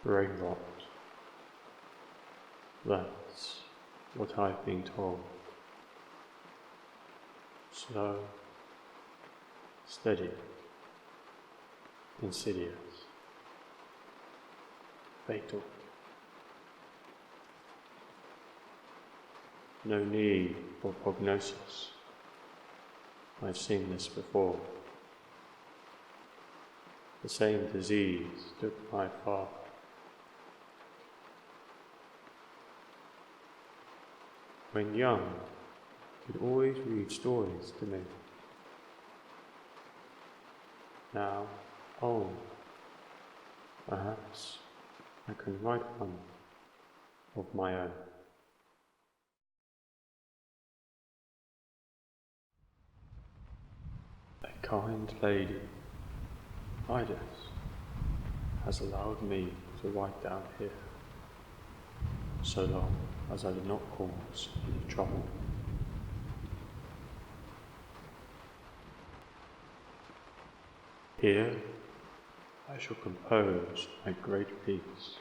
brain rot. That's what I've been told. Slow, steady, insidious, fatal. No need for prognosis. I've seen this before. The same disease took my father. When young, he'd always read stories to me. Now, old, perhaps I can write one of my own. A kind lady, Midas, has allowed me to write down here, so long as I did not cause any trouble. Here I shall compose my great piece,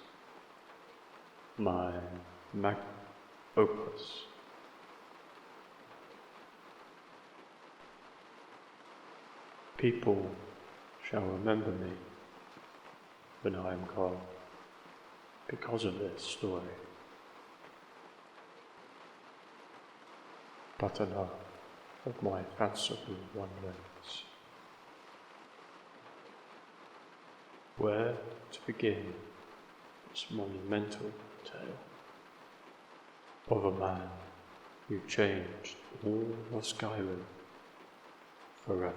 my magnum opus. People shall remember me when I am gone because of this story. But enough of my fanciful wanderings. Where to begin this monumental tale of a man who changed all of Skyrim forever?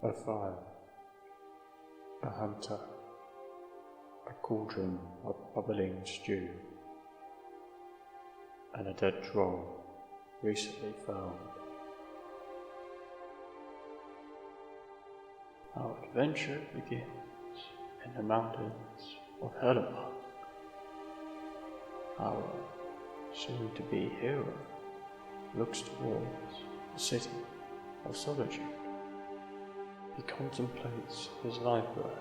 A fire, a hunter, a cauldron of bubbling stew, and a dead troll recently found. Our adventure begins in the mountains of Hellemark. Our soon-to-be hero looks towards the city of Solitude. He contemplates his life there,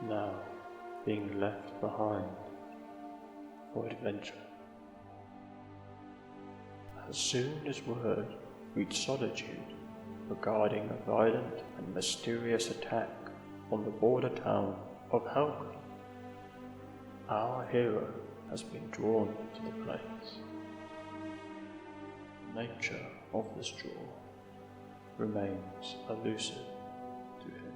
now being left behind for adventure. As soon as word reached Solitude regarding a violent and mysterious attack on the border town of Helgrim, our hero has been drawn to the place. The nature of this draw remains elusive to him.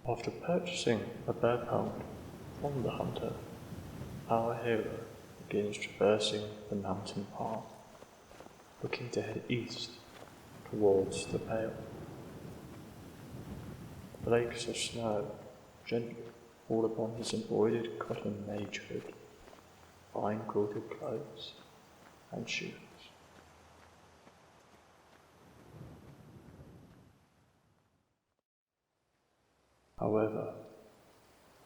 After purchasing a bear pelt from the hunter, our hero begins traversing the mountain path, looking to head east towards the Pale. Flakes of snow gently fall upon his embroidered cotton mage hood, fine quilted clothes, and shoes. However,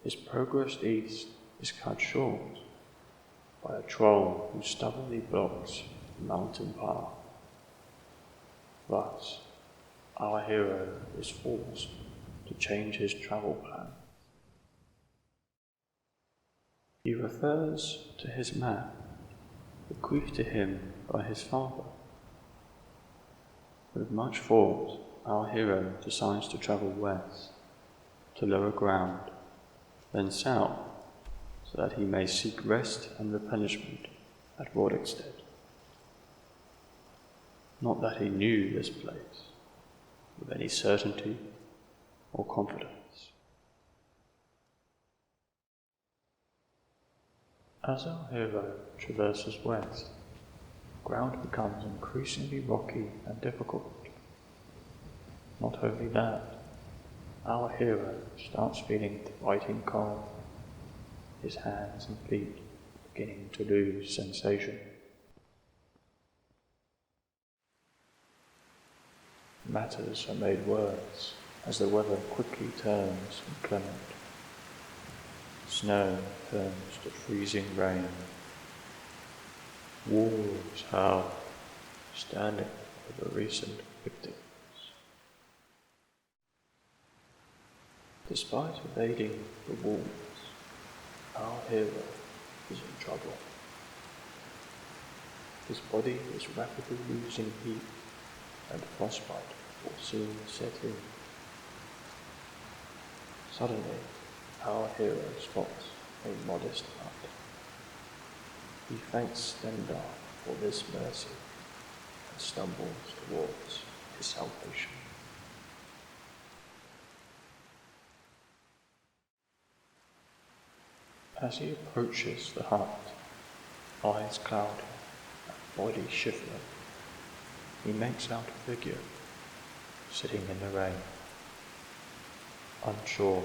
his progress east is cut short by a troll who stubbornly blocks the mountain path. Thus, our hero is forced to change his travel plan. He refers to his map, bequeathed to him by his father. With much thought, our hero decides to travel west, to lower ground, then south, so that he may seek rest and replenishment at Roderickstead. Not that he knew this place with any certainty or confidence. As our hero traverses west, ground becomes increasingly rocky and difficult. Not only that, our hero starts feeling the biting cold. His hands and feet beginning to lose sensation. Matters are made worse as the weather quickly turns inclement. Snow turns to freezing rain. Wolves howl, standing over recent victims. Despite evading the wolves, our hero is in trouble. His body is rapidly losing heat, and frostbite will soon set in. Suddenly, our hero spots a modest hut. He thanks Stendar for this mercy and stumbles towards his salvation. As he approaches the hut, eyes clouding and body shivering, he makes out a figure sitting in the rain. Unsure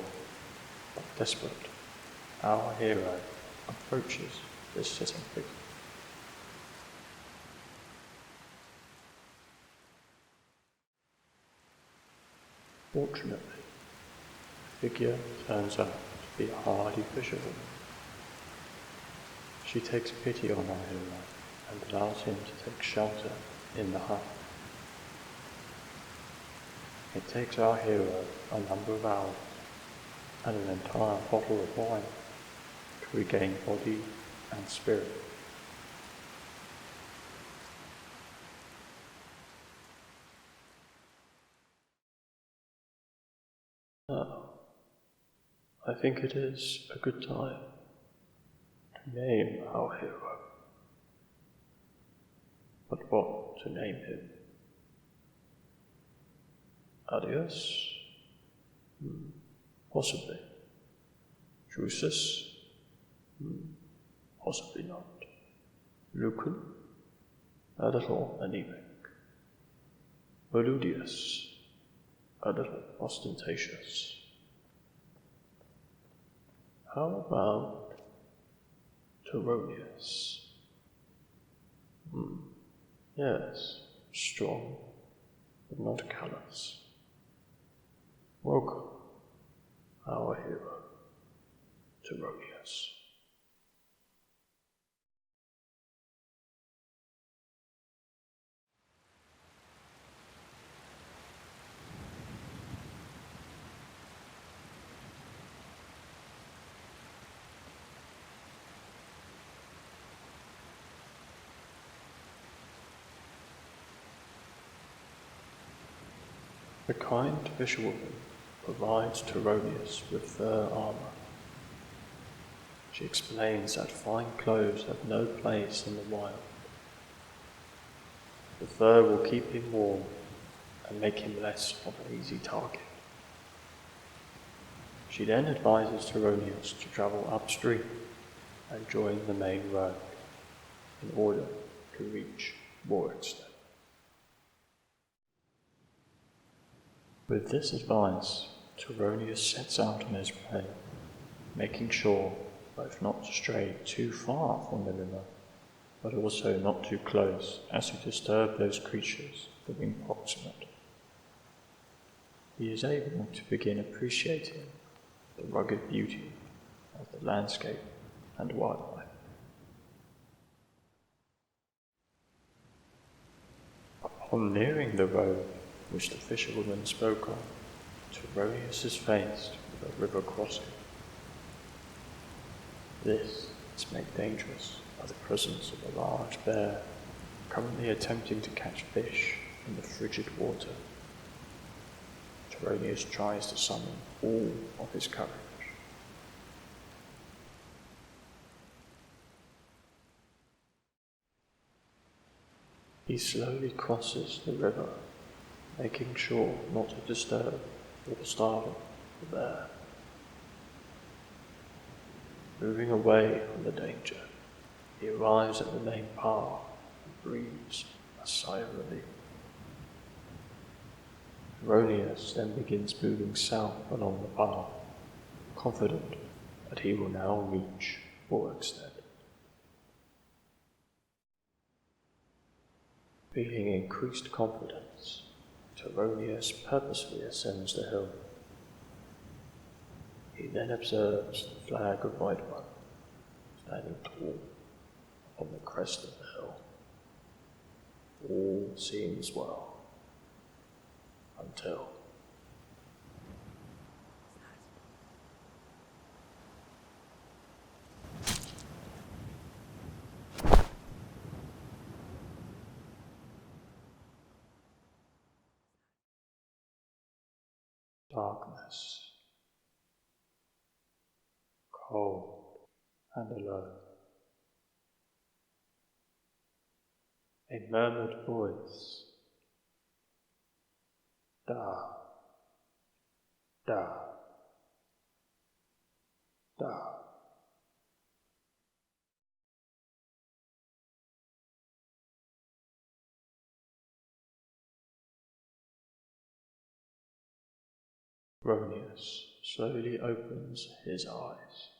but desperate, our hero approaches this sitting figure. Fortunately, the figure turns out to be a hardy fisherwoman. She takes pity on our hero and allows him to take shelter in the hut. It takes our hero a number of hours and an entire bottle of wine to regain body and spirit. Now, I think it is a good time to name our hero. But what to name him? Adios? Possibly. Drusus? Possibly not. Lucan? A little anemic. Voludius? A little ostentatious. How about Turonius? Yes, strong, but not callous. Welcome, our hero, Turonius. The kind fisherwoman provides Turonius with fur armor. She explains that fine clothes have no place in the wild. The fur will keep him warm and make him less of an easy target. She then advises Turonius to travel upstream and join the main road in order to reach Warwickstead. With this advice, Turonius sets out on his way, making sure both not to stray too far from the river, but also not too close as to disturb those creatures living proximate. He is able to begin appreciating the rugged beauty of the landscape and wildlife. Upon nearing the road which the fisherwoman spoke of, Turonius is faced with a river crossing. This is made dangerous by the presence of a large bear currently attempting to catch fish in the frigid water. Turonius tries to summon all of his courage. He slowly crosses the river, making sure not to disturb or startle the bear. Moving away from the danger, he arrives at the main path and breathes a sigh of relief. Turonius then begins moving south along the path, confident that he will now reach Warwickstead. Feeling increased confidence, Teronius purposely ascends the hill. He then observes the flag of Whiterun standing tall on the crest of the hill. All seems well, until darkness, cold and alone. A murmured voice, da, da, da. Ronius slowly opens his eyes.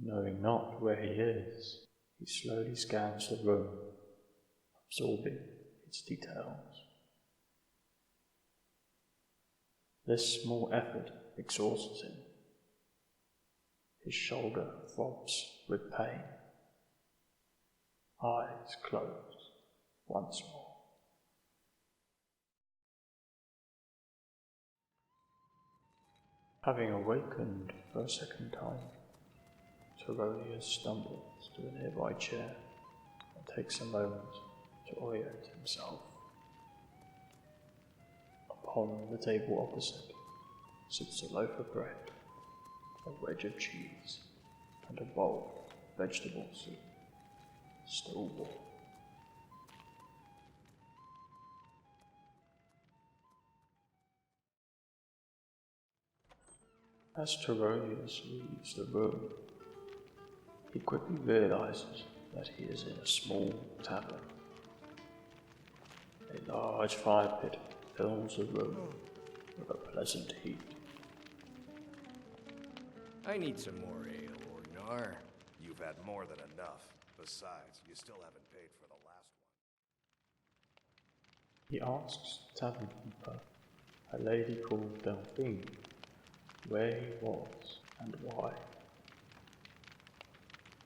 Knowing not where he is, he slowly scans the room, absorbing its details. This small effort exhausts him. His shoulder throbs with pain. Eyes close once more. Having awakened for a second time, Teronius stumbles to a nearby chair and takes a moment to orient himself. Upon the table opposite sits a loaf of bread, a wedge of cheese, and a bowl of vegetable soup, still warm. As Teronius leaves the room, he quickly realizes that he is in a small tavern. A large fire pit fills the room with a pleasant heat. I need some more ale, Orgnar. You've had more than enough. Besides, you still haven't paid for the last one. He asks the tavern keeper, a lady called Delphine, where he was and why.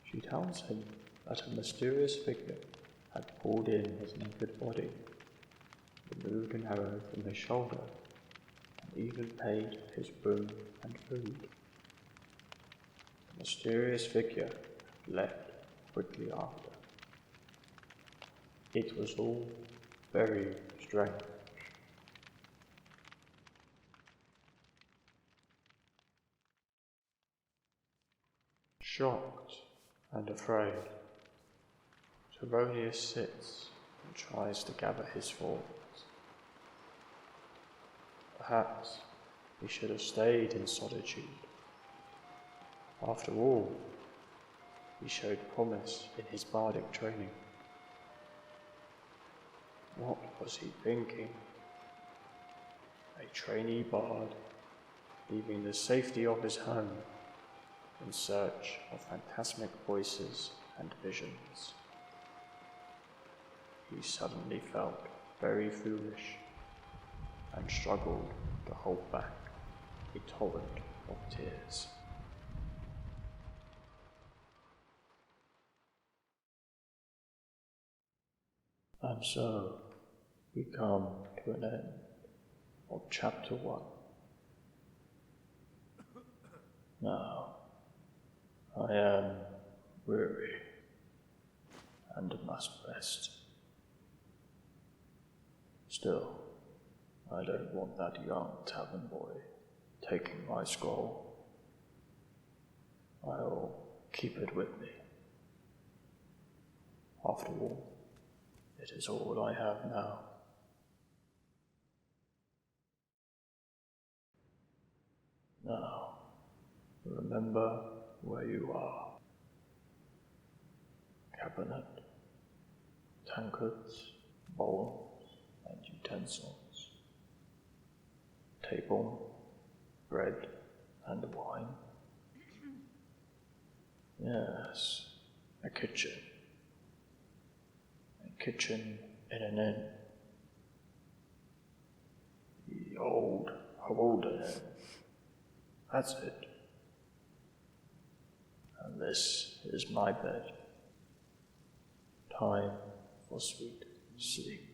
She tells him that a mysterious figure had pulled in his naked body, removed an arrow from his shoulder, and even paid his room and food. The mysterious figure left quickly after. It was all very strange. Shocked and afraid, Teronius sits and tries to gather his thoughts. Perhaps he should have stayed in solitude. After all, he showed promise in his bardic training. What was he thinking? A trainee bard, leaving the safety of his home in search of phantasmic voices and visions. He suddenly felt very foolish and struggled to hold back a torrent of tears. And so we come to an end of chapter 1. Now, I am weary and must rest. Still, I don't want that young tavern boy taking my scroll. I'll keep it with me. After all, it is all I have now. Now, remember where you are. Cabinet, tankards, bowls, and utensils. Table, bread, and wine. Yes, a kitchen. kitchen in an inn. The old Holden Inn. That's it. And this is my bed. Time for sweet sleep.